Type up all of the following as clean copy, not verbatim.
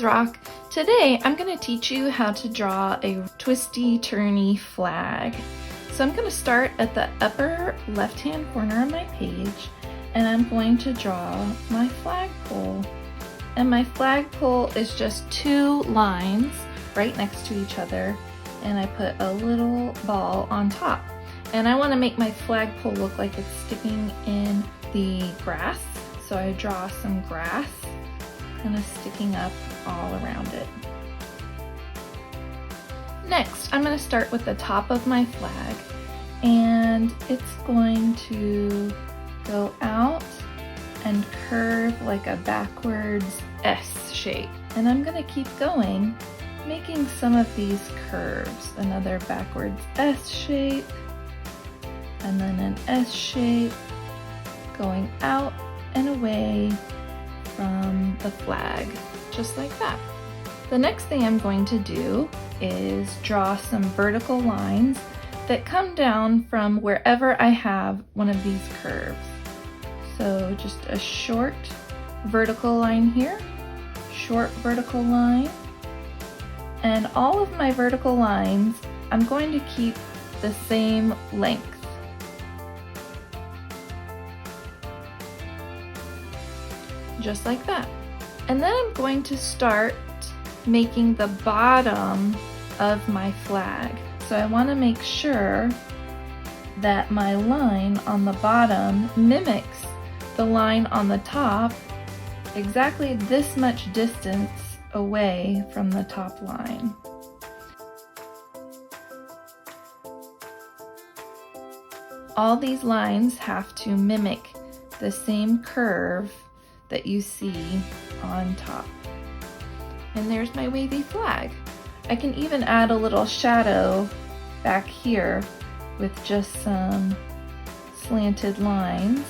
Rock. Today I'm going to teach you how to draw a twisty turny flag. So I'm going to start at the upper left hand corner of my page and I'm going to draw my flagpole. And my flagpole is just two lines right next to each other, and I put a little ball on top. And I want to make my flagpole look like it's sticking in the grass, so I draw some grass kind of sticking up all around it. Next, I'm going to start with the top of my flag, and it's going to go out and curve like a backwards S shape. And I'm going to keep going, making some of these curves. Another backwards S shape, and then an S shape going out and away from the flag, just like that. The next thing I'm going to do is draw some vertical lines that come down from wherever I have one of these curves. So just a short vertical line here, short vertical line, and all of my vertical lines I'm going to keep the same length. Just like that. And then I'm going to start making the bottom of my flag. So I want to make sure that my line on the bottom mimics the line on the top exactly this much distance away from the top line. All these lines have to mimic the same curve that you see on top. And there's my wavy flag. I can even add a little shadow back here with just some slanted lines,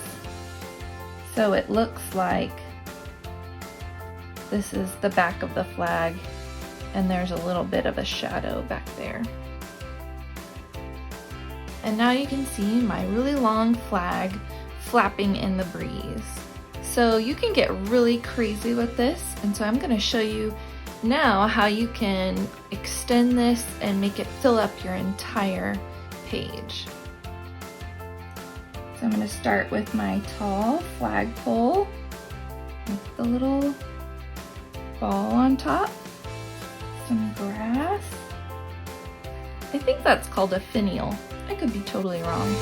so it looks like this is the back of the flag and there's a little bit of a shadow back there. And now you can see my really long flag flapping in the breeze. So you can get really crazy with this, and so I'm going to show you now how you can extend this and make it fill up your entire page. So I'm going to start with my tall flagpole with the little ball on top, some grass. I think that's called a finial. I could be totally wrong.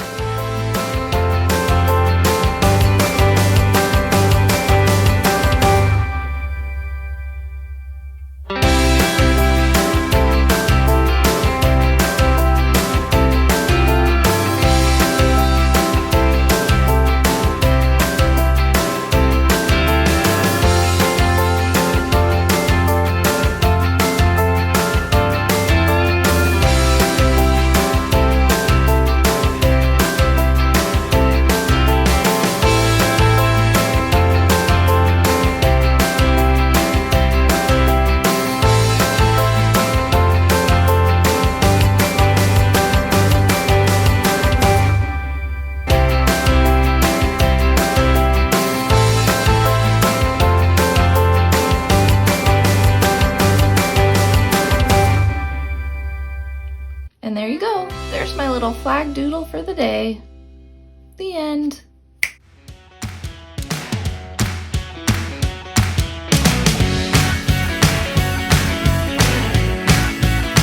And there you go. There's my little flag doodle for the day. The end.